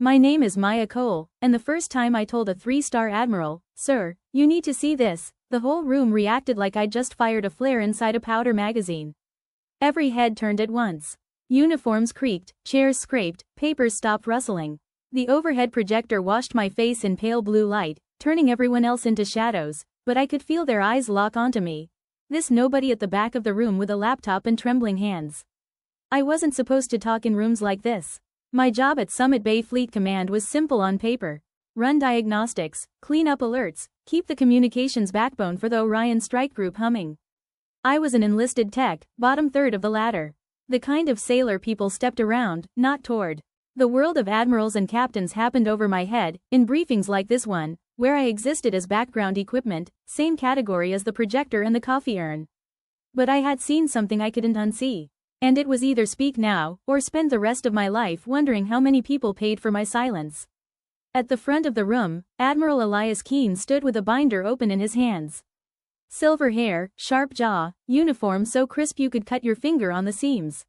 My name is Maya Cole, and the first time I told a 3-star admiral, "Sir, you need to see this," the whole room reacted like I'd just fired a flare inside a powder magazine. Every head turned at once. Uniforms creaked, chairs scraped, papers stopped rustling. The overhead projector washed my face in pale blue light, turning everyone else into shadows, but I could feel their eyes lock onto me. This nobody at the back of the room with a laptop and trembling hands. I wasn't supposed to talk in rooms like this. My job at Summit Bay Fleet Command was simple on paper. Run diagnostics, clean up alerts, keep the communications backbone for the Orion strike group humming. I was an enlisted tech, bottom third of the ladder. The kind of sailor people stepped around, not toward. The world of admirals and captains happened over my head, in briefings like this one, where I existed as background equipment, same category as the projector and the coffee urn. But I had seen something I couldn't unsee. And it was either speak now, or spend the rest of my life wondering how many people paid for my silence. At the front of the room, Admiral Elias Keene stood with a binder open in his hands. Silver hair, sharp jaw, uniform so crisp you could cut your finger on the seams.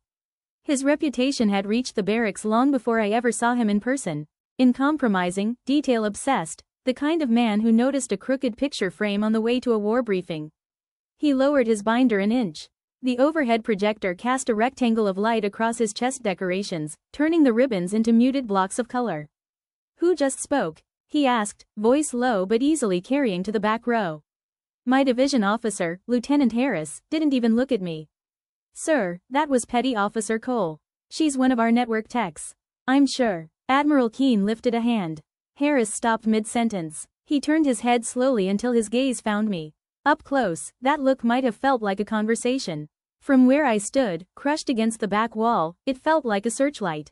His reputation had reached the barracks long before I ever saw him in person. Uncompromising, detail-obsessed, the kind of man who noticed a crooked picture frame on the way to a war briefing. He lowered his binder an inch. The overhead projector cast a rectangle of light across his chest decorations, turning the ribbons into muted blocks of color. "Who just spoke?" he asked, voice low but easily carrying to the back row. My division officer, Lieutenant Harris, didn't even look at me. "Sir, that was Petty Officer Cole. She's one of our network techs." "I'm sure." Admiral Keene lifted a hand. Harris stopped mid-sentence. He turned his head slowly until his gaze found me. Up close, that look might have felt like a conversation. From where I stood, crushed against the back wall, it felt like a searchlight.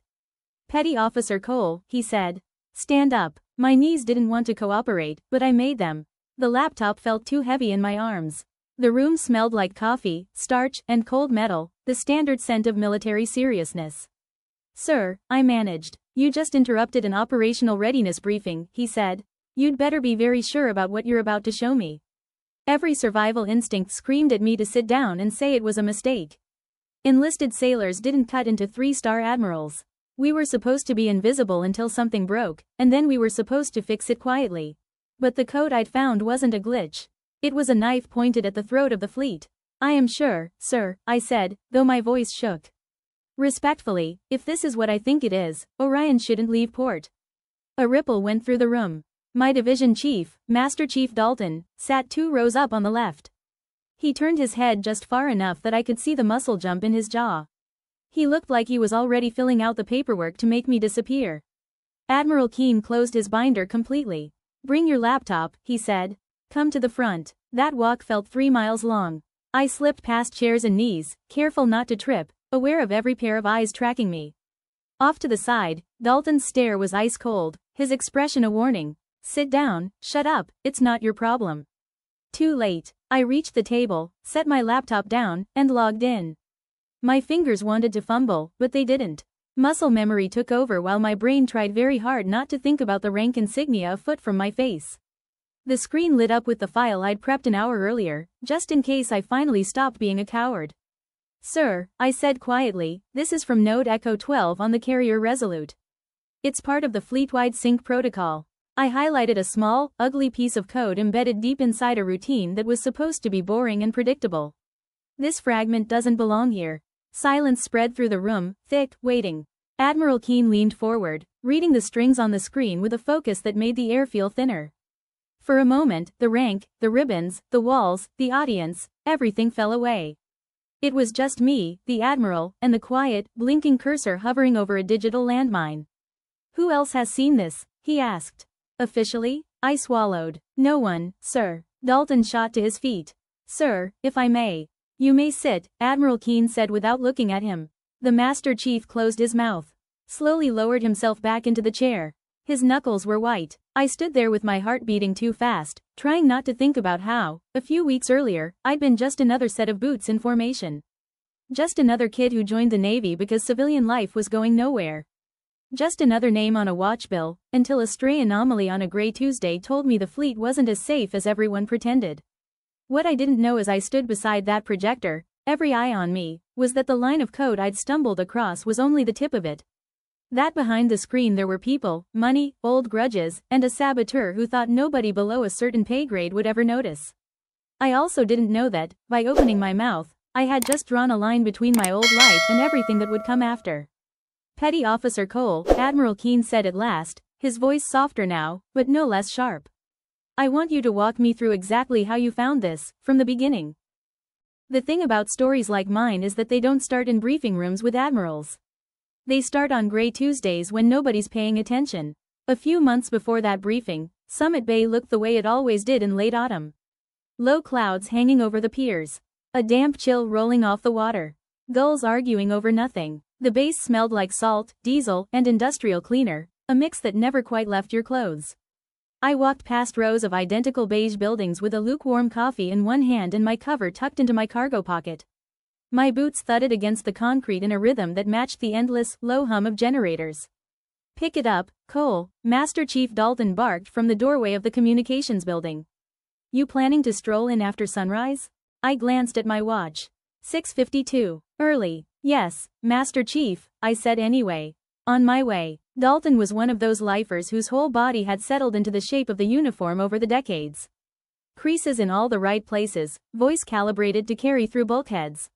"Petty Officer Cole," he said. "Stand up." My knees didn't want to cooperate, but I made them. The laptop felt too heavy in my arms. The room smelled like coffee, starch, and cold metal, the standard scent of military seriousness. "Sir," I managed. "You just interrupted an operational readiness briefing," he said. "You'd better be very sure about what you're about to show me." Every survival instinct screamed at me to sit down and say it was a mistake. Enlisted sailors didn't cut into 3-star admirals. We were supposed to be invisible until something broke, and then we were supposed to fix it quietly. But the code I'd found wasn't a glitch. It was a knife pointed at the throat of the fleet. "I am sure, sir," I said, though my voice shook. "Respectfully, if this is what I think it is, Orion shouldn't leave port." A ripple went through the room. My division chief, Master Chief Dalton, sat 2 rows up on the left. He turned his head just far enough that I could see the muscle jump in his jaw. He looked like he was already filling out the paperwork to make me disappear. Admiral Keene closed his binder completely. "Bring your laptop," he said. "Come to the front." That walk felt 3 miles long. I slipped past chairs and knees, careful not to trip, aware of every pair of eyes tracking me. Off to the side, Dalton's stare was ice cold, his expression a warning. "Sit down, shut up, it's not your problem." Too late. I reached the table, set my laptop down, and logged in. My fingers wanted to fumble, but they didn't. Muscle memory took over while my brain tried very hard not to think about the rank insignia a foot from my face. The screen lit up with the file I'd prepped an hour earlier, just in case I finally stopped being a coward. "Sir," I said quietly, "this is from Node Echo 12 on the carrier Resolute. It's part of the fleet-wide sync protocol." I highlighted a small, ugly piece of code embedded deep inside a routine that was supposed to be boring and predictable. "This fragment doesn't belong here." Silence spread through the room, thick, waiting. Admiral Keene leaned forward, reading the strings on the screen with a focus that made the air feel thinner. For a moment, the rank, the ribbons, the walls, the audience, everything fell away. It was just me, the Admiral, and the quiet, blinking cursor hovering over a digital landmine. "Who else has seen this?" he asked. "Officially?" I swallowed. "No one, sir." Dalton shot to his feet. "Sir, if I may." "You may sit," Admiral Keene said without looking at him. The Master Chief closed his mouth. Slowly lowered himself back into the chair. His knuckles were white. I stood there with my heart beating too fast, trying not to think about how, a few weeks earlier, I'd been just another set of boots in formation. Just another kid who joined the Navy because civilian life was going nowhere. Just another name on a watch bill, until a stray anomaly on a gray Tuesday told me the fleet wasn't as safe as everyone pretended. What I didn't know as I stood beside that projector, every eye on me, was that the line of code I'd stumbled across was only the tip of it. That behind the screen there were people, money, old grudges, and a saboteur who thought nobody below a certain pay grade would ever notice. I also didn't know that, by opening my mouth, I had just drawn a line between my old life and everything that would come after. Petty Officer Cole, Admiral Keene said at last, his voice softer now, but no less sharp. I want you to walk me through exactly how you found this, from the beginning. The thing about stories like mine is that they don't start in briefing rooms with admirals. They start on gray Tuesdays when nobody's paying attention. A few months before that briefing, Summit Bay looked the way it always did in late autumn. Low clouds hanging over the piers. A damp chill rolling off the water. Gulls arguing over nothing. The base smelled like salt, diesel, and industrial cleaner, a mix that never quite left your clothes. I walked past rows of identical beige buildings with a lukewarm coffee in one hand and my cover tucked into my cargo pocket. My boots thudded against the concrete in a rhythm that matched the endless, low hum of generators. "Pick it up, Cole," Master Chief Dalton barked from the doorway of the communications building. "You planning to stroll in after sunrise?" I glanced at my watch. 6:52. Early. "Yes, Master Chief," I said anyway. "On my way." Dalton was one of those lifers whose whole body had settled into the shape of the uniform over the decades. Creases in all the right places, voice calibrated to carry through bulkheads.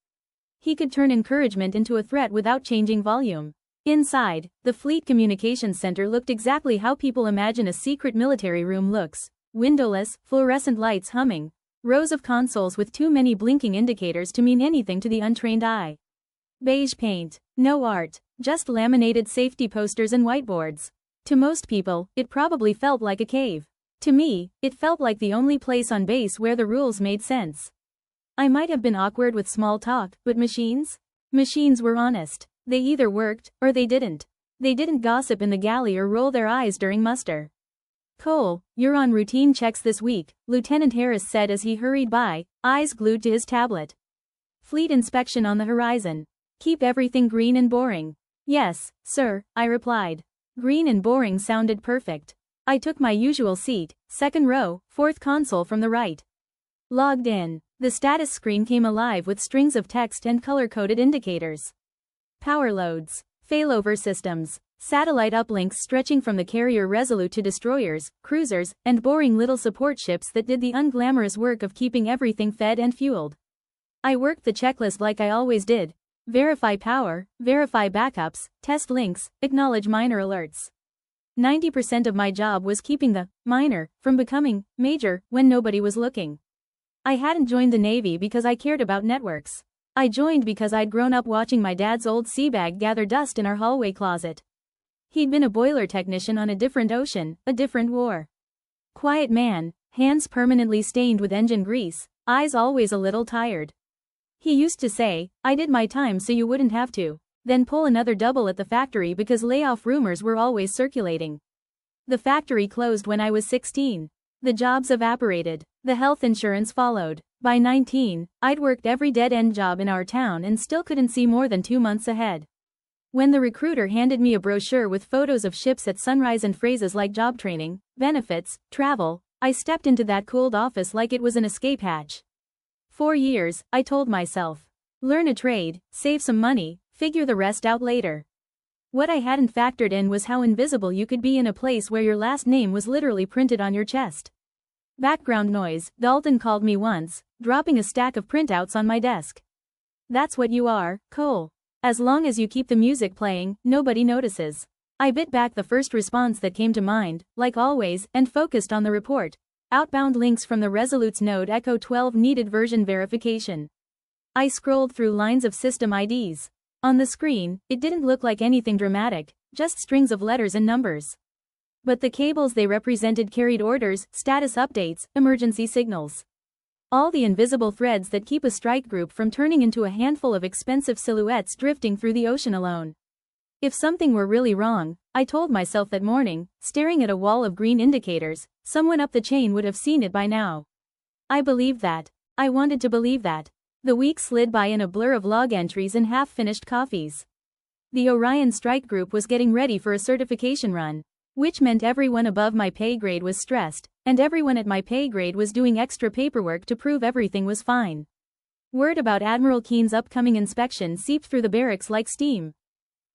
He could turn encouragement into a threat without changing volume. Inside, the Fleet Communications Center looked exactly how people imagine a secret military room looks. Windowless, fluorescent lights humming. Rows of consoles with too many blinking indicators to mean anything to the untrained eye. Beige paint. No art. Just laminated safety posters and whiteboards. To most people, it probably felt like a cave. To me, it felt like the only place on base where the rules made sense. I might have been awkward with small talk, but machines? Machines were honest. They either worked, or they didn't. They didn't gossip in the galley or roll their eyes during muster. "Cole, you're on routine checks this week," Lieutenant Harris said as he hurried by, eyes glued to his tablet. "Fleet inspection on the horizon. Keep everything green and boring." "Yes, sir," I replied. Green and boring sounded perfect. I took my usual seat, second row, fourth console from the right. Logged in. The status screen came alive with strings of text and color-coded indicators. Power loads. Failover systems. Satellite uplinks stretching from the carrier Resolute to destroyers, cruisers, and boring little support ships that did the unglamorous work of keeping everything fed and fueled. I worked the checklist like I always did. Verify power, verify backups, test links, acknowledge minor alerts. 90% of my job was keeping the minor from becoming major when nobody was looking. I hadn't joined the Navy because I cared about networks. I joined because I'd grown up watching my dad's old sea bag gather dust in our hallway closet. He'd been a boiler technician on a different ocean, a different war. Quiet man, hands permanently stained with engine grease, eyes always a little tired. He used to say, "I did my time so you wouldn't have to," then pull another double at the factory because layoff rumors were always circulating. The factory closed when I was 16. The jobs evaporated. The health insurance followed. By 19, I'd worked every dead-end job in our town and still couldn't see more than 2 months ahead. When the recruiter handed me a brochure with photos of ships at sunrise and phrases like job training, benefits, travel, I stepped into that cooled office like it was an escape hatch. 4 years, I told myself. Learn a trade, save some money, figure the rest out later. What I hadn't factored in was how invisible you could be in a place where your last name was literally printed on your chest. Background noise, Dalton called me once, dropping a stack of printouts on my desk. "That's what you are, Cole. As long as you keep the music playing, nobody notices." I bit back the first response that came to mind, like always, and focused on the report. Outbound links from the Resolute's node Echo 12 needed version verification. I scrolled through lines of system IDs. On the screen, it didn't look like anything dramatic, just strings of letters and numbers. But the cables they represented carried orders, status updates, emergency signals. All the invisible threads that keep a strike group from turning into a handful of expensive silhouettes drifting through the ocean alone. If something were really wrong, I told myself that morning, staring at a wall of green indicators, someone up the chain would have seen it by now. I believed that. I wanted to believe that. The week slid by in a blur of log entries and half-finished coffees. The Orion strike group was getting ready for a certification run, which meant everyone above my pay grade was stressed, and everyone at my pay grade was doing extra paperwork to prove everything was fine. Word about Admiral Keene's upcoming inspection seeped through the barracks like steam.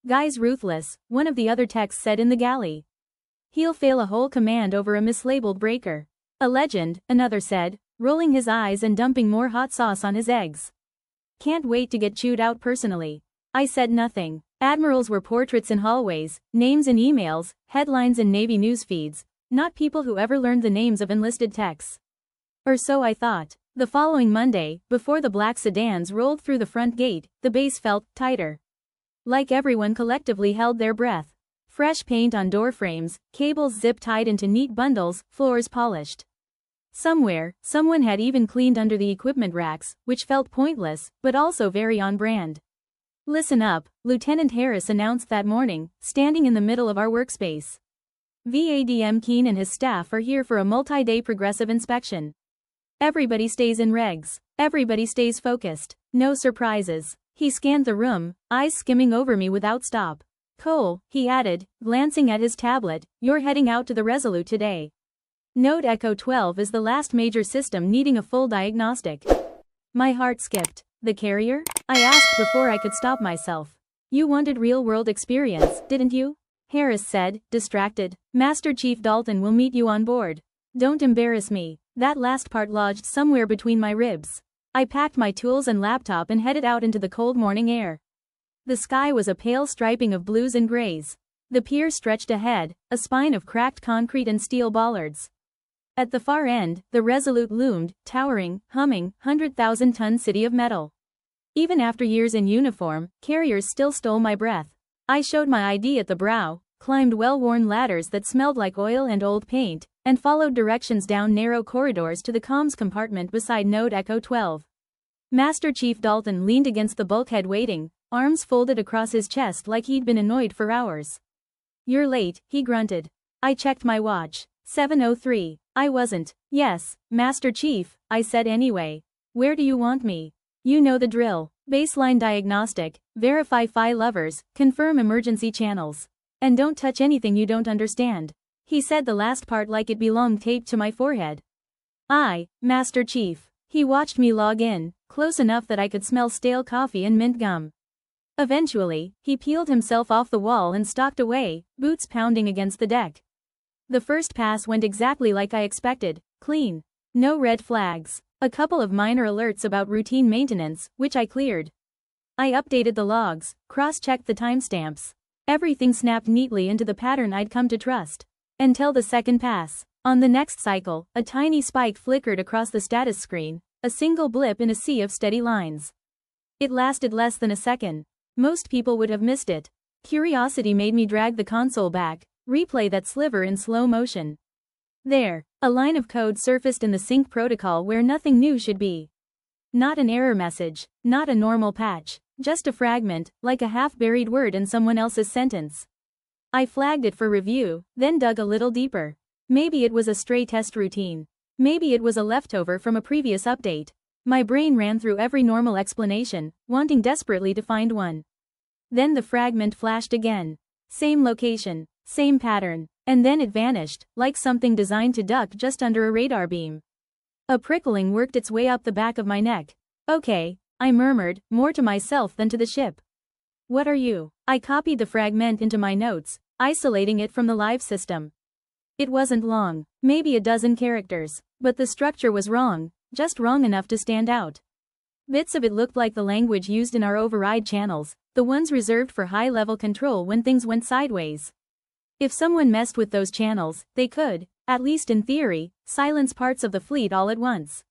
"Guy's ruthless," one of the other techs said in the galley. "He'll fail a whole command over a mislabeled breaker." "A legend," another said, rolling his eyes and dumping more hot sauce on his eggs. "Can't wait to get chewed out personally." I said nothing. Admirals were portraits in hallways, names in emails, headlines in Navy news feeds, not people who ever learned the names of enlisted techs. Or so I thought. The following Monday, before the black sedans rolled through the front gate, the base felt tighter. Like everyone collectively held their breath. Fresh paint on door frames, cables zip-tied into neat bundles, floors polished. Somewhere, someone had even cleaned under the equipment racks, which felt pointless, but also very on-brand. "Listen up," Lieutenant Harris announced that morning, standing in the middle of our workspace. "VADM Keene and his staff are here for a multi-day progressive inspection. Everybody stays in regs. Everybody stays focused. No surprises." He scanned the room, eyes skimming over me without stop. "Cole," he added, glancing at his tablet, "you're heading out to the Resolute today. Node Echo 12 is the last major system needing a full diagnostic." My heart skipped. "The carrier?" I asked before I could stop myself. "You wanted real-world experience, didn't you?" Harris said, distracted. "Master Chief Dalton will meet you on board. Don't embarrass me." That last part lodged somewhere between my ribs. I packed my tools and laptop and headed out into the cold morning air. The sky was a pale striping of blues and grays. The pier stretched ahead, a spine of cracked concrete and steel bollards. At the far end, the Resolute loomed, towering, humming, 100,000-ton city of metal. Even after years in uniform, carriers still stole my breath. I showed my ID at the brow, climbed well-worn ladders that smelled like oil and old paint, and followed directions down narrow corridors to the comms compartment beside Node Echo 12. Master Chief Dalton leaned against the bulkhead waiting, arms folded across his chest like he'd been annoyed for hours. "You're late," he grunted. I checked my watch. 7:03. I wasn't. "Yes, Master Chief," I said anyway. "Where do you want me?" "You know the drill. Baseline diagnostic, verify phi lovers, confirm emergency channels. And don't touch anything you don't understand." He said the last part like it belonged taped to my forehead. "Aye, Master Chief." He watched me log in, close enough that I could smell stale coffee and mint gum. Eventually, he peeled himself off the wall and stalked away, boots pounding against the deck. The first pass went exactly like I expected, clean. No red flags. A couple of minor alerts about routine maintenance, which I cleared. I updated the logs, cross-checked the timestamps. Everything snapped neatly into the pattern I'd come to trust. Until the second pass. On the next cycle, a tiny spike flickered across the status screen, a single blip in a sea of steady lines. It lasted less than a second. Most people would have missed it. Curiosity made me drag the console back, replay that sliver in slow motion. There, a line of code surfaced in the sync protocol where nothing new should be. Not an error message, not a normal patch, just a fragment, like a half-buried word in someone else's sentence. I flagged it for review, then dug a little deeper. Maybe it was a stray test routine. Maybe it was a leftover from a previous update. My brain ran through every normal explanation, wanting desperately to find one. Then the fragment flashed again. Same location, same pattern, and then it vanished, like something designed to duck just under a radar beam. A prickling worked its way up the back of my neck. "Okay," I murmured, more to myself than to the ship. "What are you?" I copied the fragment into my notes, isolating it from the live system. It wasn't long, maybe a dozen characters, but the structure was wrong, just wrong enough to stand out. Bits of it looked like the language used in our override channels, the ones reserved for high-level control when things went sideways. If someone messed with those channels, they could, at least in theory, silence parts of the fleet all at once.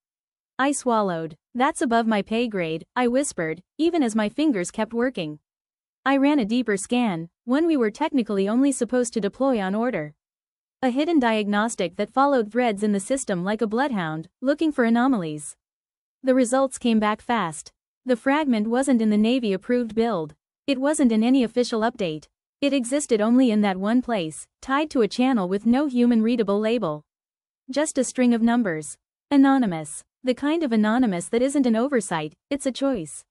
I swallowed. "That's above my pay grade," I whispered, even as my fingers kept working. I ran a deeper scan, one we were technically only supposed to deploy on order. A hidden diagnostic that followed threads in the system like a bloodhound, looking for anomalies. The results came back fast. The fragment wasn't in the Navy-approved build. It wasn't in any official update. It existed only in that one place, tied to a channel with no human-readable label. Just a string of numbers. Anonymous. The kind of anonymous that isn't an oversight, it's a choice.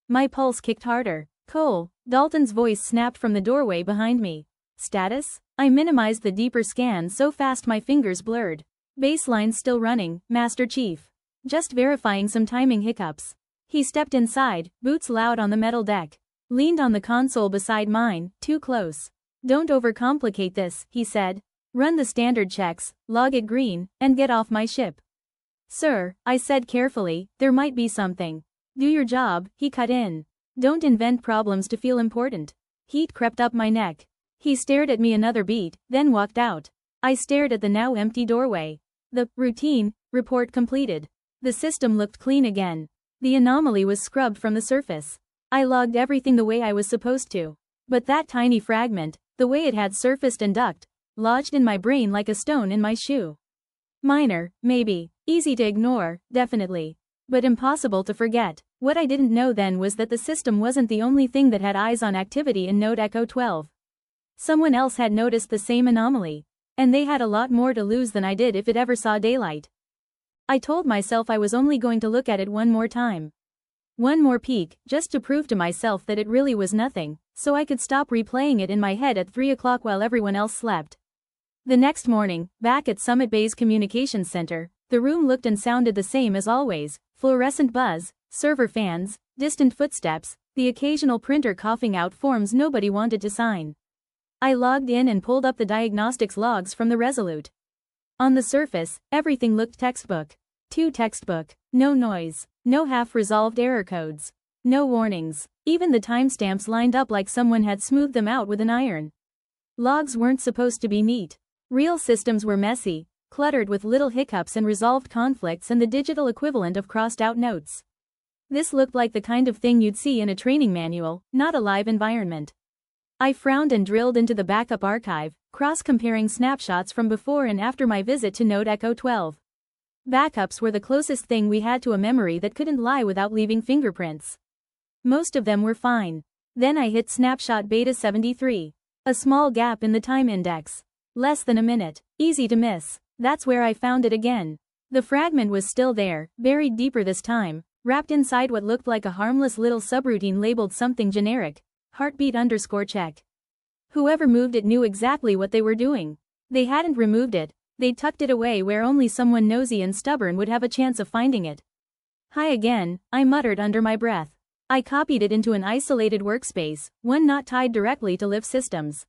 My pulse kicked harder. "Cole," Dalton's voice snapped from the doorway behind me. "Status?" I minimized the deeper scan so fast my fingers blurred. "Baseline still running, Master Chief. Just verifying some timing hiccups." He stepped inside, boots loud on the metal deck. leaned on the console beside mine, too close. Don't overcomplicate this, he said. Run the standard checks, log it green, and get off my ship. Sir, I said carefully, there might be something. Do your job, he cut in. Don't invent problems to feel important. Heat crept up my neck. He stared at me another beat, then walked out. I stared at the now empty doorway. The routine report completed. The system looked clean again. The anomaly was scrubbed from the surface. I logged everything the way I was supposed to. But that tiny fragment, the way it had surfaced and ducked, lodged in my brain like a stone in my shoe. Minor, maybe. Easy to ignore, definitely. But impossible to forget. What I didn't know then was that the system wasn't the only thing that had eyes on activity in Node Echo 12. Someone else had noticed the same anomaly. And they had a lot more to lose than I did if it ever saw daylight. I told myself I was only going to look at it one more time. One more peek, just to prove to myself that it really was nothing, so I could stop replaying it in my head at 3 o'clock while everyone else slept. The next morning, back at Summit Bay's Communications Center, the room looked and sounded the same as always: fluorescent buzz, server fans, distant footsteps, the occasional printer coughing out forms nobody wanted to sign. I logged in and pulled up the diagnostics logs from the Resolute. On the surface, everything looked textbook. Too textbook. No noise. No half-resolved error codes. No warnings. Even the timestamps lined up like someone had smoothed them out with an iron. Logs weren't supposed to be neat. Real systems were messy, cluttered with little hiccups and resolved conflicts and the digital equivalent of crossed-out notes. This looked like the kind of thing you'd see in a training manual, not a live environment. I frowned and drilled into the backup archive, cross-comparing snapshots from before and after my visit to Node Echo 12. Backups were the closest thing we had to a memory that couldn't lie without leaving fingerprints. Most of them were fine. Then I hit snapshot beta 73. A small gap in the time index. Less than a minute. Easy to miss. That's where I found it again. The fragment was still there, buried deeper this time, wrapped inside what looked like a harmless little subroutine labeled something generic. Heartbeat_check. Whoever moved it knew exactly what they were doing. They hadn't removed it. They'd tucked it away where only someone nosy and stubborn would have a chance of finding it. Hi again, I muttered under my breath. I copied it into an isolated workspace, one not tied directly to live systems.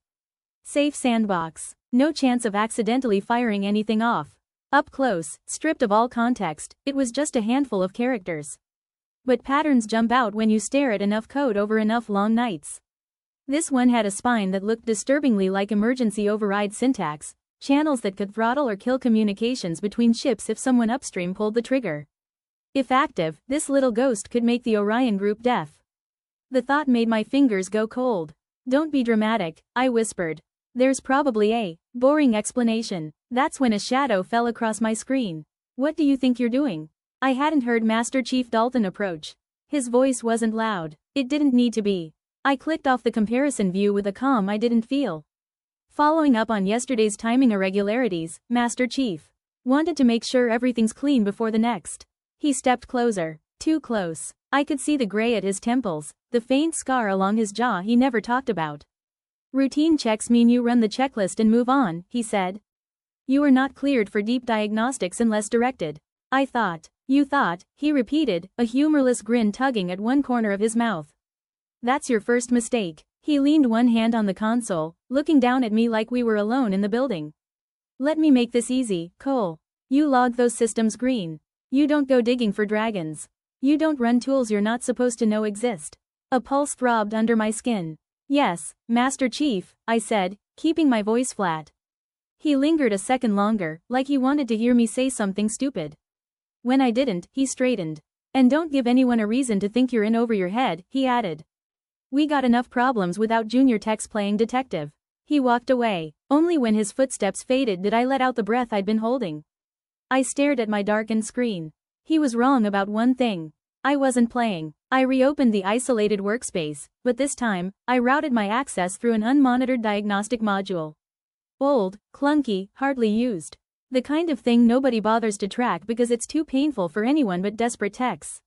Safe sandbox. No chance of accidentally firing anything off. Up close, stripped of all context, it was just a handful of characters. But patterns jump out when you stare at enough code over enough long nights. This one had a spine that looked disturbingly like emergency override syntax, channels that could throttle or kill communications between ships if someone upstream pulled the trigger. If active, this little ghost could make the Orion group deaf. The thought made my fingers go cold. Don't be dramatic, I whispered. There's probably a boring explanation. That's when a shadow fell across my screen. What do you think you're doing? I hadn't heard Master Chief Dalton approach. His voice wasn't loud. It didn't need to be. I clicked off the comparison view with a calm I didn't feel. Following up on yesterday's timing irregularities, Master Chief wanted to make sure everything's clean before the next. He stepped closer. Too close. I could see the gray at his temples, the faint scar along his jaw he never talked about. Routine checks mean you run the checklist and move on, he said. You are not cleared for deep diagnostics unless directed. I thought. You thought, he repeated, a humorless grin tugging at one corner of his mouth. That's your first mistake. He leaned one hand on the console, looking down at me like we were alone in the building. Let me make this easy, Cole. You log those systems green. You don't go digging for dragons. You don't run tools you're not supposed to know exist. A pulse throbbed under my skin. Yes, Master Chief, I said, keeping my voice flat. He lingered a second longer, like he wanted to hear me say something stupid. When I didn't, he straightened. And don't give anyone a reason to think you're in over your head, he added. We got enough problems without junior techs playing detective. He walked away. Only when his footsteps faded did I let out the breath I'd been holding. I stared at my darkened screen. He was wrong about one thing. I wasn't playing. I reopened the isolated workspace, but this time, I routed my access through an unmonitored diagnostic module. Old, clunky, hardly used. The kind of thing nobody bothers to track because it's too painful for anyone but desperate techs.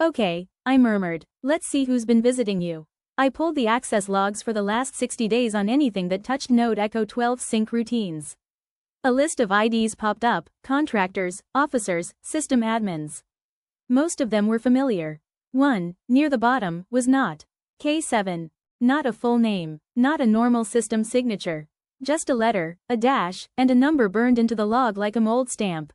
Okay, I murmured. Let's see who's been visiting you. I pulled the access logs for the last 60 days on anything that touched Node Echo 12 sync routines. A list of IDs popped up: contractors, officers, system admins. Most of them were familiar. One, near the bottom, was not. K7. Not a full name, not a normal system signature. Just a letter, a dash, and a number burned into the log like a mold stamp.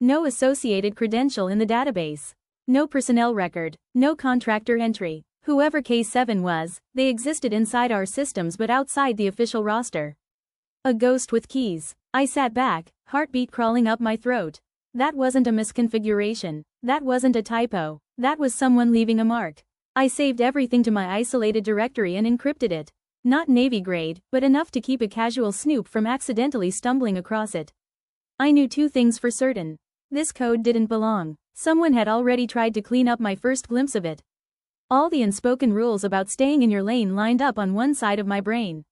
No associated credential in the database. No personnel record, no contractor entry. Whoever K7 was, they existed inside our systems but outside the official roster. A ghost with keys. I sat back, heartbeat crawling up my throat. That wasn't a misconfiguration. That wasn't a typo. That was someone leaving a mark. I saved everything to my isolated directory and encrypted it. Not Navy grade, but enough to keep a casual snoop from accidentally stumbling across it. I knew two things for certain. This code didn't belong. Someone had already tried to clean up my first glimpse of it. All the unspoken rules about staying in your lane lined up on one side of my brain.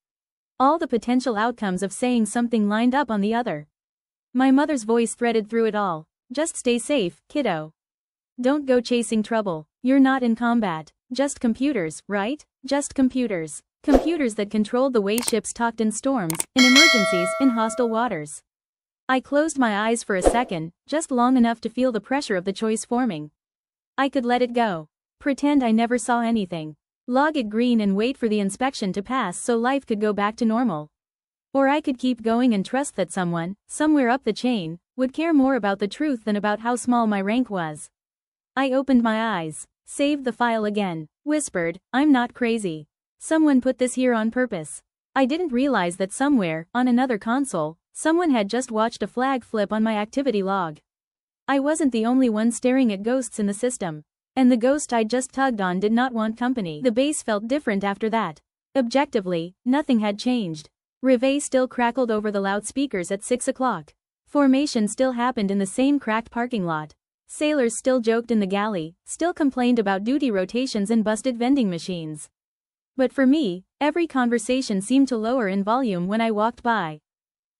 All the potential outcomes of saying something lined up on the other. My mother's voice threaded through it all. Just stay safe, kiddo. Don't go chasing trouble. You're not in combat. Just computers, right? Just computers. Computers that controlled the way ships talked in storms, in emergencies, in hostile waters. I closed my eyes for a second, just long enough to feel the pressure of the choice forming. I could let it go. Pretend I never saw anything. Log it green and wait for the inspection to pass so life could go back to normal. Or I could keep going and trust that someone, somewhere up the chain, would care more about the truth than about how small my rank was. I opened my eyes, saved the file again, whispered, I'm not crazy. Someone put this here on purpose. I didn't realize that somewhere, on another console, someone had just watched a flag flip on my activity log. I wasn't the only one staring at ghosts in the system. And the ghost I'd just tugged on did not want company. The bass felt different after that. Objectively, nothing had changed. Reveille still crackled over the loudspeakers at 6 o'clock. Formation still happened in the same cracked parking lot. Sailors still joked in the galley, still complained about duty rotations and busted vending machines. But for me, every conversation seemed to lower in volume when I walked by.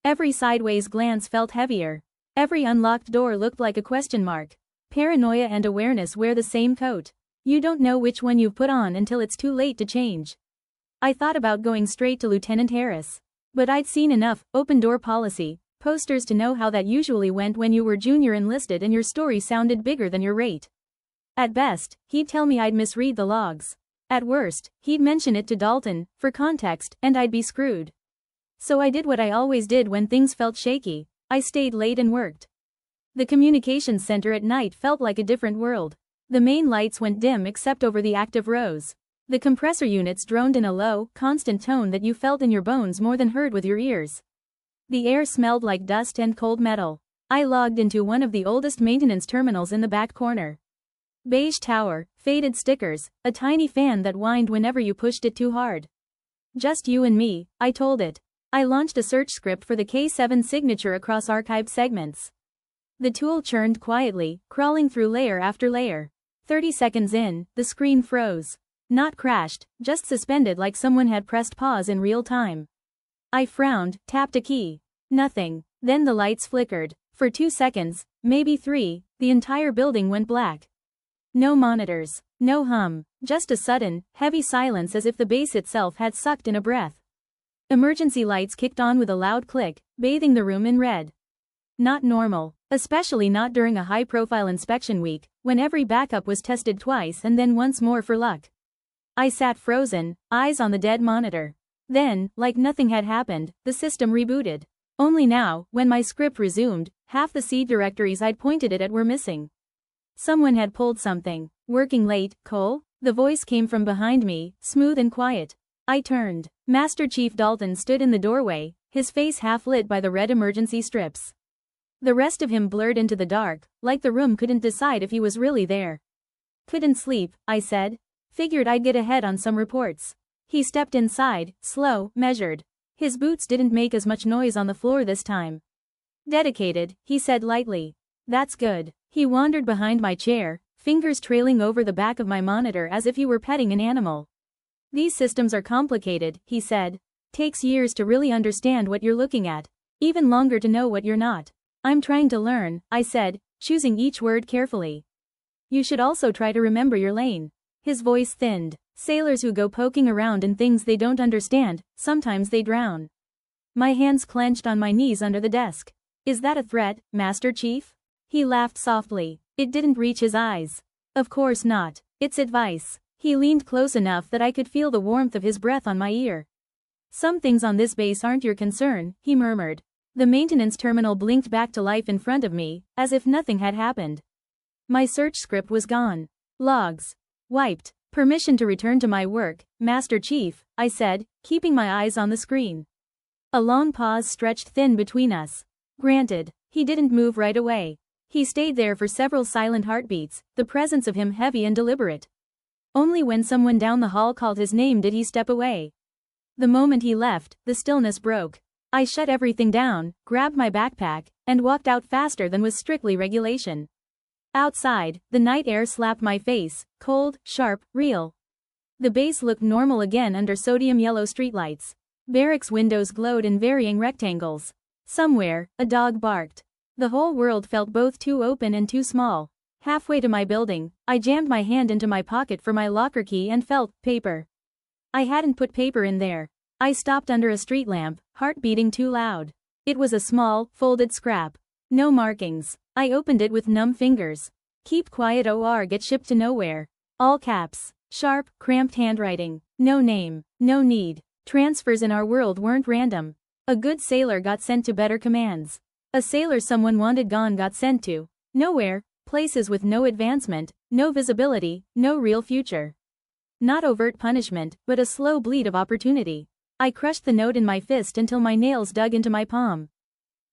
Every sideways glance felt heavier. Every unlocked door looked like a question mark. Paranoia and awareness wear the same coat. You don't know which one you've put on until it's too late to change. I thought about going straight to Lieutenant Harris. But I'd seen enough open door policy posters to know how that usually went when you were junior enlisted and your story sounded bigger than your rate. At best, he'd tell me I'd misread the logs. At worst, he'd mention it to Dalton, for context, and I'd be screwed. So I did what I always did when things felt shaky. I stayed late and worked. The communications center at night felt like a different world. The main lights went dim except over the active rows. The compressor units droned in a low, constant tone that you felt in your bones more than heard with your ears. The air smelled like dust and cold metal. I logged into one of the oldest maintenance terminals in the back corner. Beige tower, faded stickers, a tiny fan that whined whenever you pushed it too hard. Just you and me, I told it. I launched a search script for the K7 signature across archived segments. The tool churned quietly, crawling through layer after layer. 30 seconds in, the screen froze. Not crashed, just suspended like someone had pressed pause in real time. I frowned, tapped a key. Nothing. Then the lights flickered. For 2 seconds, maybe 3, the entire building went black. No monitors. No hum. Just a sudden, heavy silence as if the base itself had sucked in a breath. Emergency lights kicked on with a loud click, bathing the room in red. Not normal. Especially not during a high-profile inspection week, when every backup was tested twice and then once more for luck. I sat frozen, eyes on the dead monitor. Then, like nothing had happened, the system rebooted. Only now, when my script resumed, half the seed directories I'd pointed it at were missing. Someone had pulled something. Working late, Cole? The voice came from behind me, smooth and quiet. I turned. Master Chief Dalton stood in the doorway, his face half lit by the red emergency strips. The rest of him blurred into the dark, like the room couldn't decide if he was really there. Couldn't sleep, I said. Figured I'd get ahead on some reports. He stepped inside, slow, measured. His boots didn't make as much noise on the floor this time. Dedicated, he said lightly. That's good. He wandered behind my chair, fingers trailing over the back of my monitor as if he were petting an animal. These systems are complicated, he said. Takes years to really understand what you're looking at. Even longer to know what you're not. I'm trying to learn, I said, choosing each word carefully. You should also try to remember your lane. His voice thinned. Sailors who go poking around in things they don't understand, sometimes they drown. My hands clenched on my knees under the desk. Is that a threat, Master Chief? He laughed softly. It didn't reach his eyes. Of course not. It's advice. He leaned close enough that I could feel the warmth of his breath on my ear. "Some things on this base aren't your concern," he murmured. The maintenance terminal blinked back to life in front of me, as if nothing had happened. My search script was gone. Logs wiped. "Permission to return to my work, Master Chief," I said, keeping my eyes on the screen. A long pause stretched thin between us. "Granted." He didn't move right away. He stayed there for several silent heartbeats, the presence of him heavy and deliberate. Only when someone down the hall called his name did he step away. The moment he left, the stillness broke. I shut everything down, grabbed my backpack, and walked out faster than was strictly regulation. Outside, the night air slapped my face, cold, sharp, real. The base looked normal again under sodium yellow streetlights. Barracks windows glowed in varying rectangles. Somewhere, a dog barked. The whole world felt both too open and too small. Halfway to my building, I jammed my hand into my pocket for my locker key and felt paper. I hadn't put paper in there. I stopped under a street lamp, heart beating too loud. It was a small, folded scrap. No markings. I opened it with numb fingers. "Keep quiet or get shipped to nowhere." All caps. Sharp, cramped handwriting. No name. No need. Transfers in our world weren't random. A good sailor got sent to better commands. A sailor someone wanted gone got sent to nowhere, places with no advancement, no visibility, no real future. Not overt punishment, but a slow bleed of opportunity. I crushed the note in my fist until my nails dug into my palm.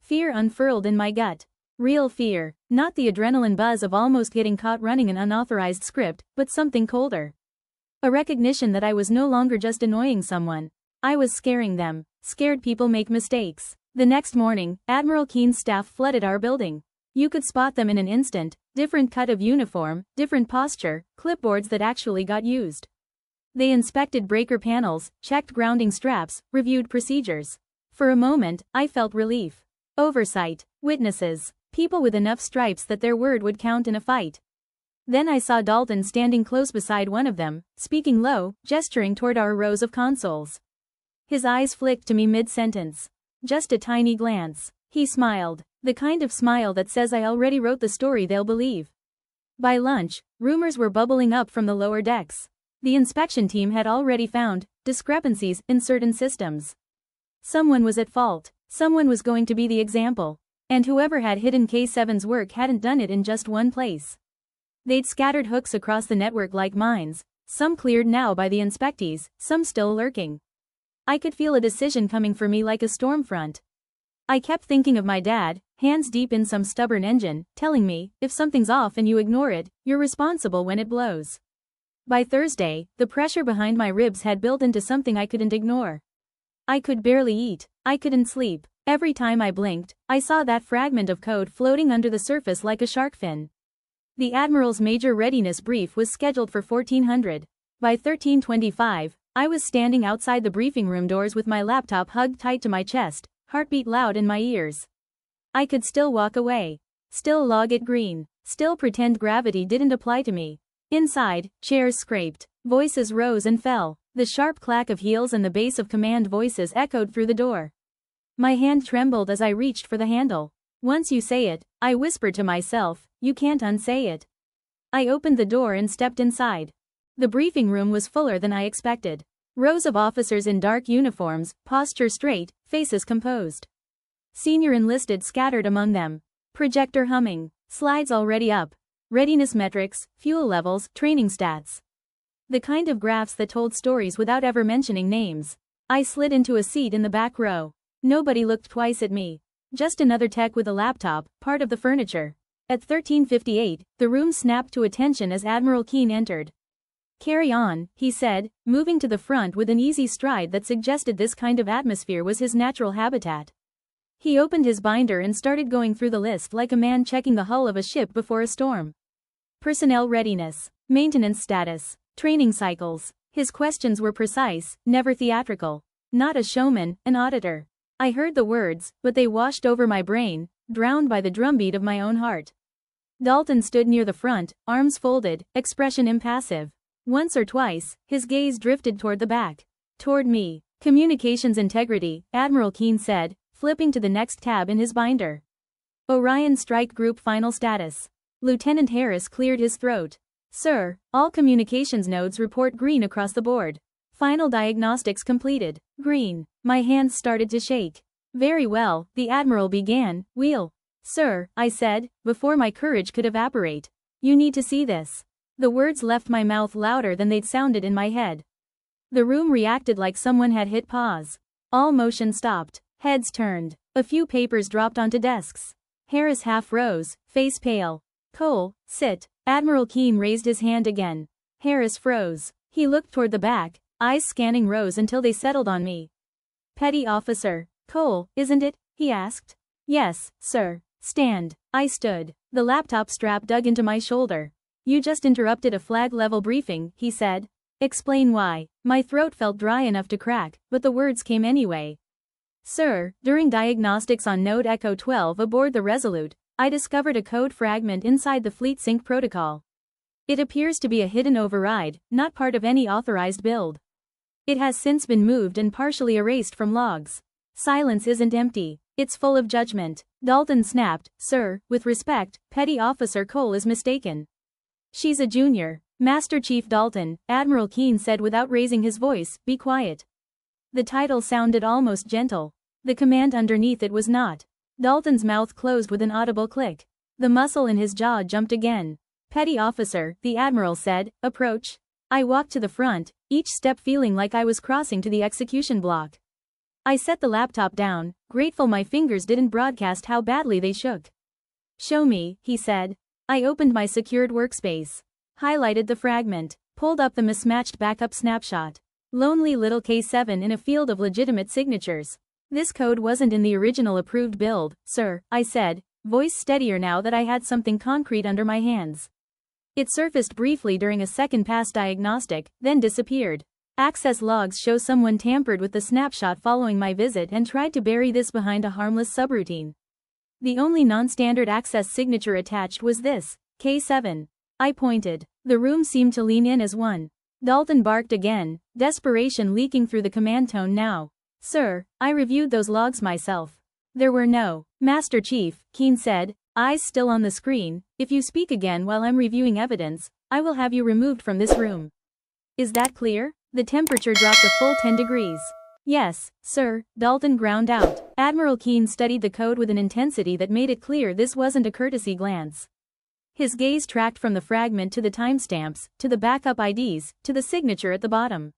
Fear unfurled in my gut. Real fear, not the adrenaline buzz of almost getting caught running an unauthorized script, but something colder. A recognition that I was no longer just annoying someone. I was scaring them. Scared people make mistakes. The next morning, Admiral Keen's staff flooded our building. You could spot them in an instant, different cut of uniform, different posture, clipboards that actually got used. They inspected breaker panels, checked grounding straps, reviewed procedures. For a moment, I felt relief. Oversight. Witnesses. People with enough stripes that their word would count in a fight. Then I saw Dalton standing close beside one of them, speaking low, gesturing toward our rows of consoles. His eyes flicked to me mid-sentence. Just a tiny glance. He smiled. The kind of smile that says I already wrote the story they'll believe. By lunch, rumors were bubbling up from the lower decks. The inspection team had already found discrepancies in certain systems. Someone was at fault. Someone was going to be the example. And whoever had hidden K7's work hadn't done it in just one place. They'd scattered hooks across the network like mines, some cleared now by the inspectees, some still lurking. I could feel a decision coming for me like a storm front. I kept thinking of my dad, hands deep in some stubborn engine, telling me, if something's off and you ignore it, you're responsible when it blows. By Thursday, the pressure behind my ribs had built into something I couldn't ignore. I could barely eat. I couldn't sleep. Every time I blinked, I saw that fragment of code floating under the surface like a shark fin. The Admiral's major readiness brief was scheduled for 1400. By 1325, I was standing outside the briefing room doors with my laptop hugged tight to my chest, heartbeat loud in my ears. I could still walk away. Still log it green. Still pretend gravity didn't apply to me. Inside, chairs scraped. Voices rose and fell. The sharp clack of heels and the bass of command voices echoed through the door. My hand trembled as I reached for the handle. "Once you say it," I whispered to myself, "you can't unsay it." I opened the door and stepped inside. The briefing room was fuller than I expected. Rows of officers in dark uniforms, posture straight, faces composed. Senior enlisted scattered among them. Projector humming. Slides already up. Readiness metrics, fuel levels, training stats. The kind of graphs that told stories without ever mentioning names. I slid into a seat in the back row. Nobody looked twice at me. Just another tech with a laptop, part of the furniture. At 1358, the room snapped to attention as Admiral Keen entered. "Carry on," he said, moving to the front with an easy stride that suggested this kind of atmosphere was his natural habitat. He opened his binder and started going through the list like a man checking the hull of a ship before a storm. Personnel readiness, maintenance status, training cycles. His questions were precise, never theatrical. Not a showman, an auditor. I heard the words, but they washed over my brain, drowned by the drumbeat of my own heart. Dalton stood near the front, arms folded, expression impassive. Once or twice, his gaze drifted toward the back. Toward me. "Communications integrity," Admiral Keen said, flipping to the next tab in his binder. "Orion Strike Group final status." Lieutenant Harris cleared his throat. Sir, all communications nodes report green across the board. Final diagnostics completed. Green. My hands started to shake. Very well, the Admiral began. Wheel. Sir, I said, before my courage could evaporate. You need to see this. The words left my mouth louder than they'd sounded in my head. The room reacted like someone had hit pause. All motion stopped. Heads turned. A few papers dropped onto desks. Harris half rose, face pale. Cole, sit. Admiral Keene raised his hand again. Harris froze. He looked toward the back, eyes scanning rows until they settled on me. Petty Officer Cole, isn't it? He asked. Yes, sir. Stand. I stood. The laptop strap dug into my shoulder. You just interrupted a flag-level briefing, he said. Explain why. My throat felt dry enough to crack, but the words came anyway. Sir, during diagnostics on Node Echo 12 aboard the Resolute, I discovered a code fragment inside the Fleet Sync protocol. It appears to be a hidden override, not part of any authorized build. It has since been moved and partially erased from logs. Silence isn't empty. It's full of judgment. Dalton snapped. Sir, with respect, Petty Officer Cole is mistaken. She's a junior. Master Chief Dalton, Admiral Keene said without raising his voice, be quiet. The title sounded almost gentle. The command underneath it was not. Dalton's mouth closed with an audible click. The muscle in his jaw jumped again. Petty Officer, the Admiral said, approach. I walked to the front, each step feeling like I was crossing to the execution block. I set the laptop down, grateful my fingers didn't broadcast how badly they shook. Show me, he said. I opened my secured workspace. Highlighted the fragment. Pulled up the mismatched backup snapshot. Lonely little K7 in a field of legitimate signatures. This code wasn't in the original approved build, sir, I said, voice steadier now that I had something concrete under my hands. It surfaced briefly during a second pass diagnostic, then disappeared. Access logs show someone tampered with the snapshot following my visit and tried to bury this behind a harmless subroutine. The only non-standard access signature attached was this, K7. I pointed. The room seemed to lean in as one. Dalton barked again, desperation leaking through the command tone now. Sir, I reviewed those logs myself. There were no. Master Chief, Keene said, eyes still on the screen, if you speak again while I'm reviewing evidence, I will have you removed from this room. Is that clear? The temperature dropped a full 10 degrees. Yes, sir, Dalton ground out. Admiral Keene studied the code with an intensity that made it clear this wasn't a courtesy glance. His gaze tracked from the fragment to the timestamps, to the backup IDs, to the signature at the bottom.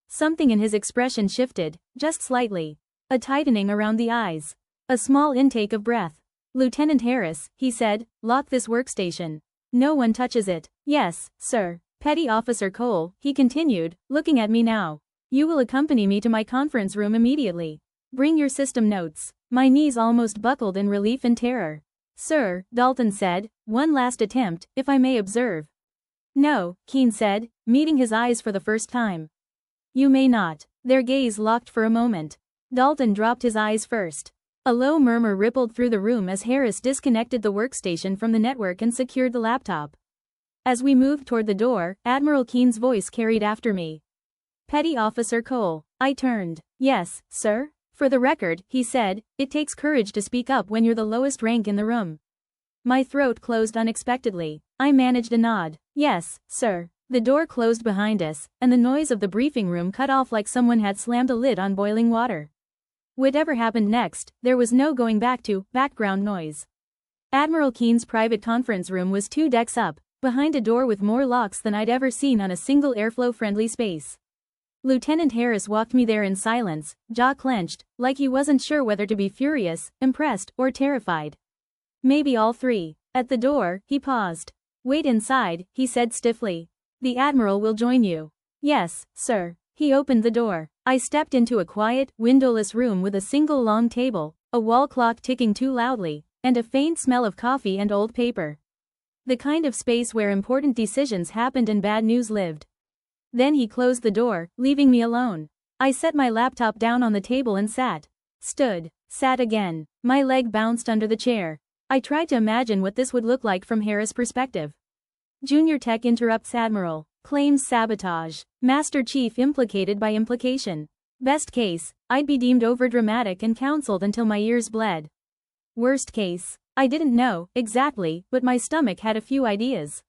Something in his expression shifted, just slightly. A tightening around the eyes. A small intake of breath. Lieutenant Harris, he said, lock this workstation. No one touches it. Yes, sir. Petty Officer Cole, he continued, looking at me now. You will accompany me to my conference room immediately. Bring your system notes. My knees almost buckled in relief and terror. Sir, Dalton said, one last attempt, if I may observe. No, Keene said, meeting his eyes for the first time. You may not. Their gaze locked for a moment. Dalton dropped his eyes first. A low murmur rippled through the room as Harris disconnected the workstation from the network and secured the laptop. As we moved toward the door, Admiral Keene's voice carried after me. Petty Officer Cole. I turned. Yes, sir? For the record, he said, it takes courage to speak up when you're the lowest rank in the room. My throat closed unexpectedly. I managed a nod. Yes, sir. The door closed behind us, and the noise of the briefing room cut off like someone had slammed a lid on boiling water. Whatever happened next, there was no going back to background noise. Admiral Keene's private conference room was 2 decks up, behind a door with more locks than I'd ever seen on a single airflow-friendly space. Lieutenant Harris walked me there in silence, jaw clenched, like he wasn't sure whether to be furious, impressed, or terrified. Maybe all three. At the door, he paused. Wait inside, he said stiffly. The Admiral will join you. Yes, sir. He opened the door. I stepped into a quiet, windowless room with a single long table, a wall clock ticking too loudly, and a faint smell of coffee and old paper. The kind of space where important decisions happened and bad news lived. Then he closed the door, leaving me alone. I set my laptop down on the table and sat. Stood. Sat again. My leg bounced under the chair. I tried to imagine what this would look like from Harris' perspective. Junior Tech interrupts Admiral. Claims sabotage. Master Chief implicated by implication. Best case, I'd be deemed overdramatic and counseled until my ears bled. Worst case, I didn't know, exactly, but my stomach had a few ideas.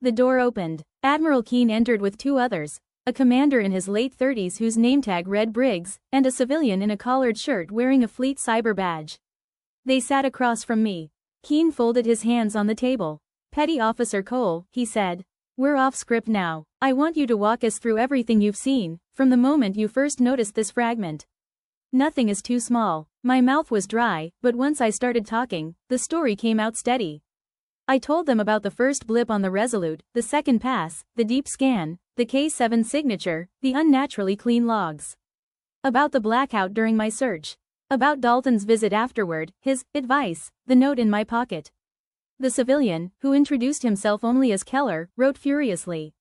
The door opened. Admiral Keene entered with two others, a commander in his late 30s whose name tag read Briggs, and a civilian in a collared shirt wearing a Fleet Cyber badge. They sat across from me. Keene folded his hands on the table. "Petty Officer Cole," he said. "We're off script now. I want you to walk us through everything you've seen, from the moment you first noticed this fragment." Nothing is too small. My mouth was dry, but once I started talking, the story came out steady. I told them about the first blip on the Resolute, the second pass, the deep scan, the K7 signature, the unnaturally clean logs. About the blackout during my search. About Dalton's visit afterward, his advice, the note in my pocket. The civilian, who introduced himself only as Keller, wrote furiously.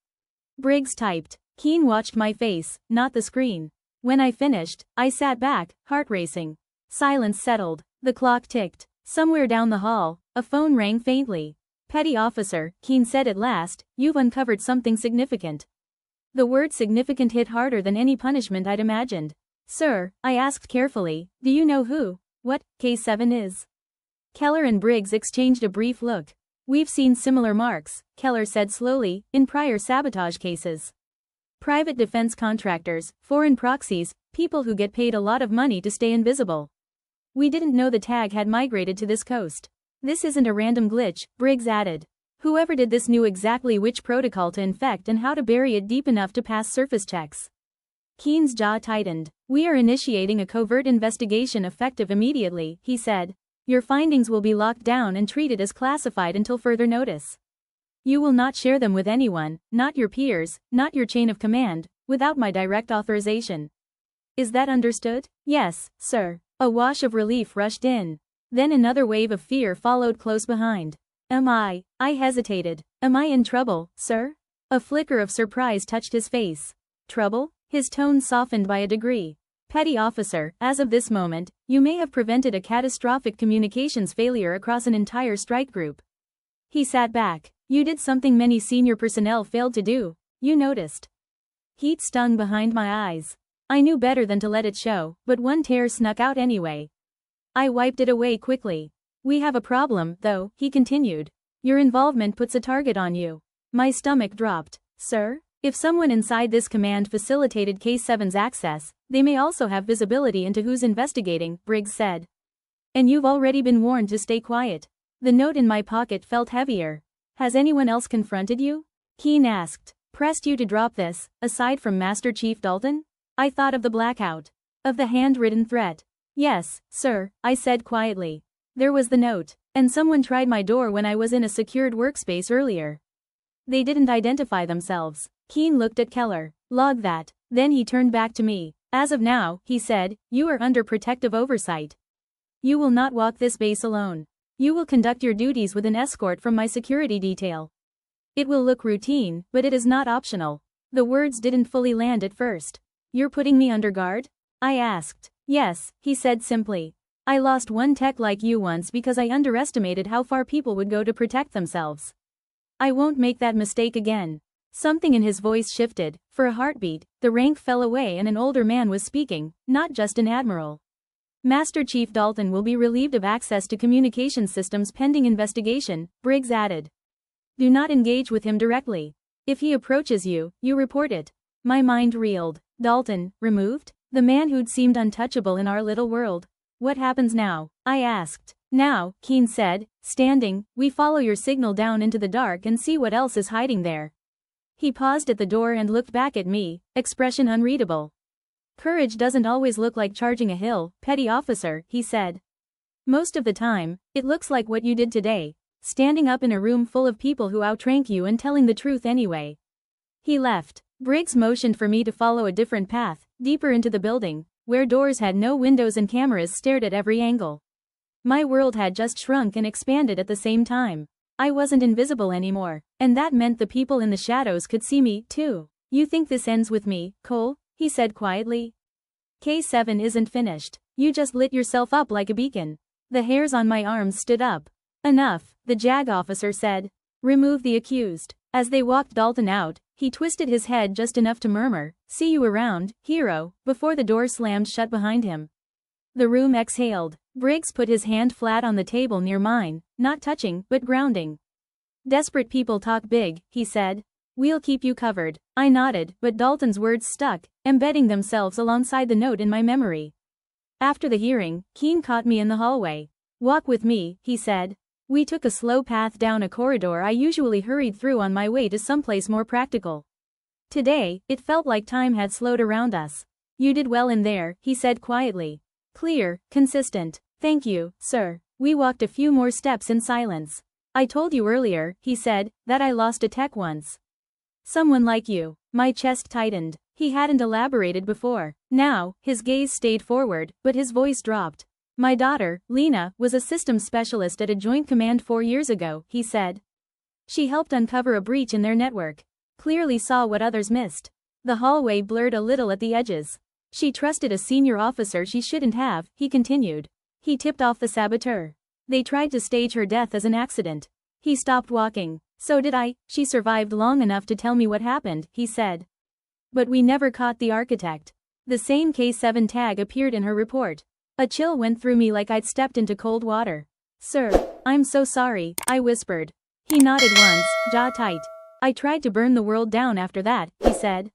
Briggs typed. Keene watched my face, not the screen. When I finished, I sat back, heart racing. Silence settled. The clock ticked. Somewhere down the hall, a phone rang faintly. "Petty Officer," Keene said at last, "you've uncovered something significant." The word significant hit harder than any punishment I'd imagined. "Sir," I asked carefully, "do you know who, what, K7 is?" Keller and Briggs exchanged a brief look. "We've seen similar marks," Keller said slowly, "in prior sabotage cases. Private defense contractors, foreign proxies, people who get paid a lot of money to stay invisible. We didn't know the tag had migrated to this coast. This isn't a random glitch," Briggs added. "Whoever did this knew exactly which protocol to infect and how to bury it deep enough to pass surface checks." Keene's jaw tightened. "We are initiating a covert investigation effective immediately," he said. "Your findings will be locked down and treated as classified until further notice. You will not share them with anyone, not your peers, not your chain of command, without my direct authorization. Is that understood?" "Yes, sir." A wash of relief rushed in. Then another wave of fear followed close behind. I hesitated. "Am I in trouble, sir?" A flicker of surprise touched his face. "Trouble?" His tone softened by a degree. "Petty Officer, as of this moment, you may have prevented a catastrophic communications failure across an entire strike group." He sat back. "You did something many senior personnel failed to do. You noticed." Heat stung behind my eyes. I knew better than to let it show, but one tear snuck out anyway. I wiped it away quickly. "We have a problem, though," he continued. "Your involvement puts a target on you." My stomach dropped. "Sir? If someone inside this command facilitated K7's access, they may also have visibility into who's investigating," Briggs said. "And you've already been warned to stay quiet." The note in my pocket felt heavier. "Has anyone else confronted you?" Keene asked. "Pressed you to drop this, aside from Master Chief Dalton?" I thought of the blackout. Of the handwritten threat. "Yes, sir," I said quietly. "There was the note. And someone tried my door when I was in a secured workspace earlier. They didn't identify themselves." Keene looked at Keller. "Log that." Then he turned back to me. "As of now," he said, "you are under protective oversight. You will not walk this base alone. You will conduct your duties with an escort from my security detail. It will look routine, but it is not optional." The words didn't fully land at first. "You're putting me under guard?" I asked. "Yes," he said simply. "I lost one tech like you once because I underestimated how far people would go to protect themselves. I won't make that mistake again." Something in his voice shifted. For a heartbeat, the rank fell away and an older man was speaking, not just an admiral. "Master Chief Dalton will be relieved of access to communication systems pending investigation," Briggs added. "Do not engage with him directly. If he approaches you, you report it." My mind reeled. Dalton, removed? The man who'd seemed untouchable in our little world. "What happens now?" I asked. "Now," Keene said, standing, "we follow your signal down into the dark and see what else is hiding there." He paused at the door and looked back at me, expression unreadable. "Courage doesn't always look like charging a hill, Petty Officer," he said. "Most of the time, it looks like what you did today, standing up in a room full of people who outrank you and telling the truth anyway." He left. Briggs motioned for me to follow a different path, deeper into the building, where doors had no windows and cameras stared at every angle. My world had just shrunk and expanded at the same time. I wasn't invisible anymore, and that meant the people in the shadows could see me, too. "You think this ends with me, Cole?" he said quietly. "K7 isn't finished. You just lit yourself up like a beacon." The hairs on my arms stood up. "Enough," the JAG officer said. "Remove the accused." As they walked Dalton out, he twisted his head just enough to murmur, "See you around, hero," before the door slammed shut behind him. The room exhaled. Briggs put his hand flat on the table near mine, not touching, but grounding. Desperate people talk big, he said. We'll keep you covered. I nodded, but Dalton's words stuck, embedding themselves alongside the note in my memory. After the hearing, Keene caught me in the hallway. Walk with me, he said. We took a slow path down a corridor I usually hurried through on my way to someplace more practical. Today, it felt like time had slowed around us. You did well in there, he said quietly. Clear, consistent. Thank you, sir. We walked a few more steps in silence. I told you earlier, he said, that I lost a tech once. Someone like you. My chest tightened. He hadn't elaborated before. Now, his gaze stayed forward, but his voice dropped. My daughter, Lena, was a systems specialist at a joint command 4 years ago, he said. She helped uncover a breach in their network. Clearly saw what others missed. The hallway blurred a little at the edges. She trusted a senior officer she shouldn't have, he continued. He tipped off the saboteur. They tried to stage her death as an accident. He stopped walking. So did I. She survived long enough to tell me what happened, he said. But we never caught the architect. The same K7 tag appeared in her report. A chill went through me like I'd stepped into cold water. Sir, I'm so sorry, I whispered. He nodded once, jaw tight. I tried to burn the world down after that, he said.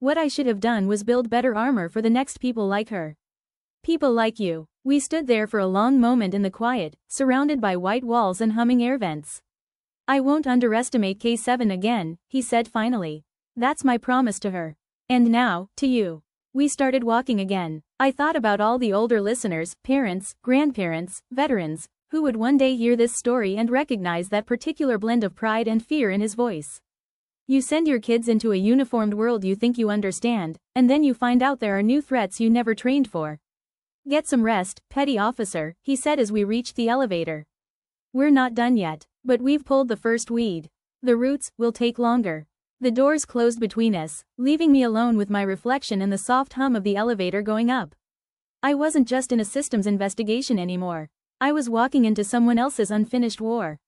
What I should have done was build better armor for the next people like her. People like you. We stood there for a long moment in the quiet, surrounded by white walls and humming air vents. I won't underestimate K7 again, he said finally. That's my promise to her. And now, to you. We started walking again. I thought about all the older listeners, parents, grandparents, veterans, who would one day hear this story and recognize that particular blend of pride and fear in his voice. You send your kids into a uniformed world you think you understand, and then you find out there are new threats you never trained for. Get some rest, petty officer, he said as we reached the elevator. We're not done yet, but we've pulled the first weed. The roots will take longer. The doors closed between us, leaving me alone with my reflection and the soft hum of the elevator going up. I wasn't just in a systems investigation anymore. I was walking into someone else's unfinished war.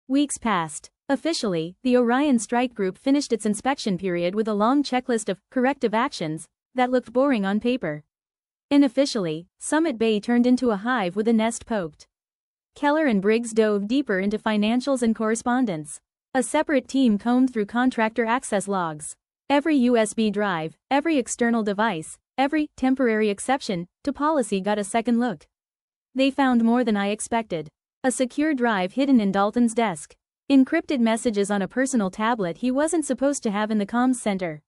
Weeks passed. Officially, the Orion Strike Group finished its inspection period with a long checklist of corrective actions that looked boring on paper. Unofficially, Summit Bay turned into a hive with a nest poked. Keller and Briggs dove deeper into financials and correspondence. A separate team combed through contractor access logs. Every USB drive, every external device, every temporary exception to policy got a second look. They found more than I expected. A secure drive hidden in Dalton's desk. Encrypted messages on a personal tablet he wasn't supposed to have in the comms center.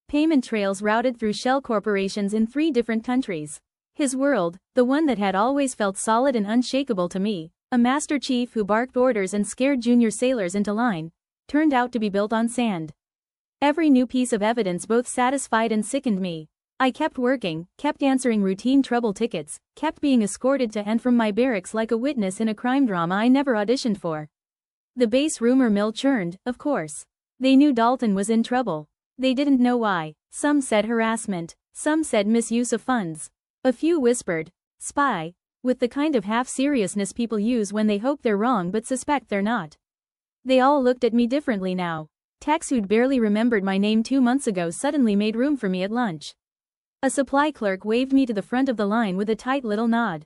Payment trails routed through shell corporations in 3 different countries. His world, the one that had always felt solid and unshakable to me, a master chief who barked orders and scared junior sailors into line, turned out to be built on sand. Every new piece of evidence both satisfied and sickened me. I kept working, kept answering routine trouble tickets, kept being escorted to and from my barracks like a witness in a crime drama I never auditioned for. The base rumor mill churned, of course. They knew Dalton was in trouble. They didn't know why. Some said harassment. Some said misuse of funds. A few whispered, spy, with the kind of half-seriousness people use when they hope they're wrong but suspect they're not. They all looked at me differently now. Techs who'd barely remembered my name 2 months ago suddenly made room for me at lunch. A supply clerk waved me to the front of the line with a tight little nod.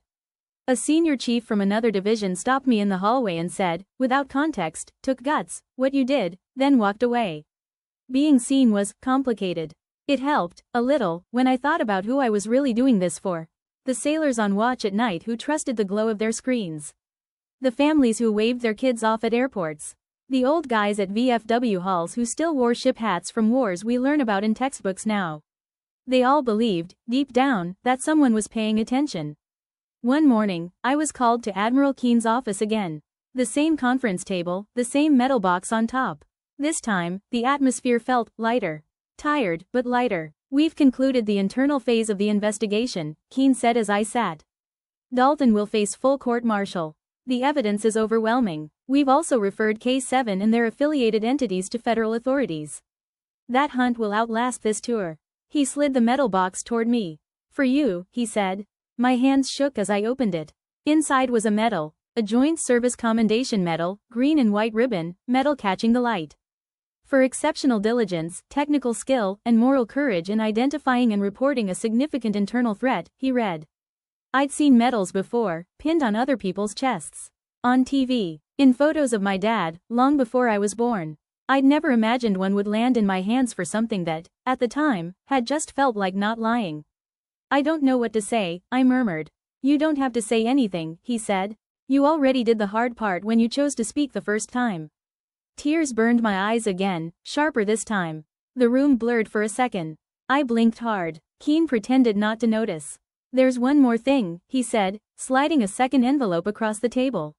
A senior chief from another division stopped me in the hallway and said, without context, took guts, what you did, then walked away. Being seen was complicated. It helped, a little, when I thought about who I was really doing this for. The sailors on watch at night who trusted the glow of their screens. The families who waved their kids off at airports. The old guys at VFW halls who still wore ship hats from wars we learn about in textbooks now. They all believed, deep down, that someone was paying attention. One morning, I was called to Admiral Keene's office again. The same conference table, the same metal box on top. This time, the atmosphere felt lighter. Tired, but lighter. We've concluded the internal phase of the investigation, Keene said as I sat. Dalton will face full court-martial. The evidence is overwhelming. We've also referred K7 and their affiliated entities to federal authorities. That hunt will outlast this tour. He slid the metal box toward me. For you, he said. My hands shook as I opened it. Inside was a medal, a Joint Service Commendation Medal, green and white ribbon, metal catching the light. For exceptional diligence, technical skill, and moral courage in identifying and reporting a significant internal threat, he read. I'd seen medals before, pinned on other people's chests. On TV. In photos of my dad, long before I was born. I'd never imagined one would land in my hands for something that, at the time, had just felt like not lying. I don't know what to say, I murmured. You don't have to say anything, he said. You already did the hard part when you chose to speak the first time. Tears burned my eyes again, sharper this time. The room blurred for a second. I blinked hard. Keen pretended not to notice. There's one more thing, he said, sliding a second envelope across the table.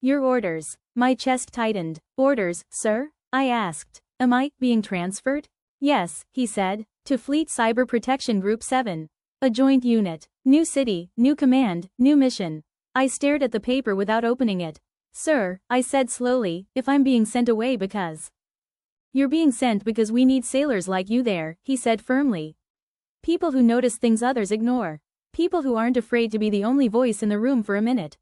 Your orders. My chest tightened. Orders, sir? I asked. Am I being transferred? Yes, he said, to Fleet Cyber Protection Group 7. A joint unit. New city, new command, new mission. I stared at the paper without opening it. Sir, I said slowly, if I'm being sent away because. You're being sent because we need sailors like you there, he said firmly. People who notice things others ignore. People who aren't afraid to be the only voice in the room for a minute.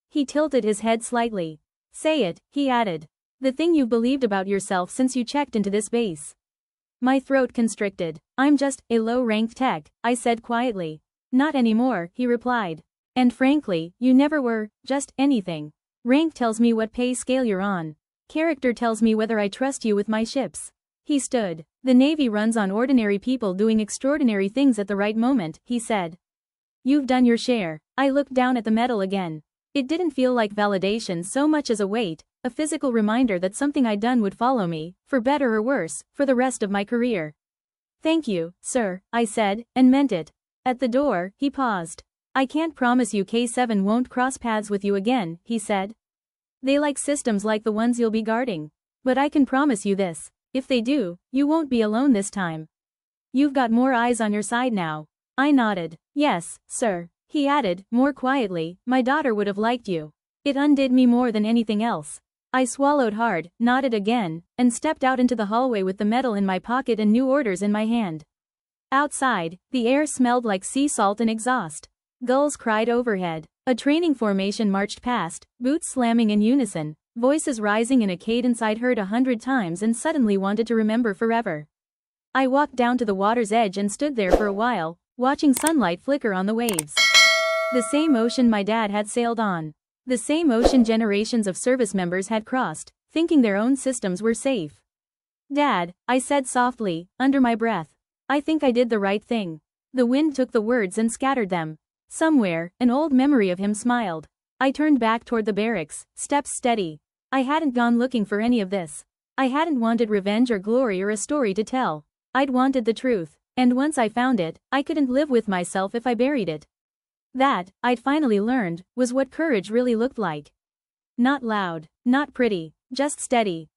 He tilted his head slightly. Say it, he added. The thing you've believed about yourself since you checked into this base. My throat constricted. I'm just a low-ranked tech, I said quietly. Not anymore, he replied. And frankly, you never were, just anything. Rank tells me what pay scale you're on. Character tells me whether I trust you with my ships. He stood. The Navy runs on ordinary people doing extraordinary things at the right moment, he said. You've done your share. I looked down at the medal again. It didn't feel like validation so much as a weight, a physical reminder that something I'd done would follow me, for better or worse, for the rest of my career. Thank you, sir, I said, and meant it. At the door, he paused. I can't promise you K7 won't cross paths with you again, he said. They like systems like the ones you'll be guarding. But I can promise you this, if they do, you won't be alone this time. You've got more eyes on your side now. I nodded. Yes, sir. He added, more quietly, my daughter would have liked you. It undid me more than anything else. I swallowed hard, nodded again, and stepped out into the hallway with the medal in my pocket and new orders in my hand. Outside, the air smelled like sea salt and exhaust. Gulls cried overhead. A training formation marched past, boots slamming in unison, voices rising in a cadence I'd heard 100 times and suddenly wanted to remember forever. I walked down to the water's edge and stood there for a while, watching sunlight flicker on the waves. The same ocean my dad had sailed on. The same ocean generations of service members had crossed, thinking their own systems were safe. Dad, I said softly, under my breath. I think I did the right thing. The wind took the words and scattered them. Somewhere, an old memory of him smiled. I turned back toward the barracks, steps steady. I hadn't gone looking for any of this. I hadn't wanted revenge or glory or a story to tell. I'd wanted the truth, and once I found it, I couldn't live with myself if I buried it. That, I'd finally learned, was what courage really looked like. Not loud, not pretty, just steady.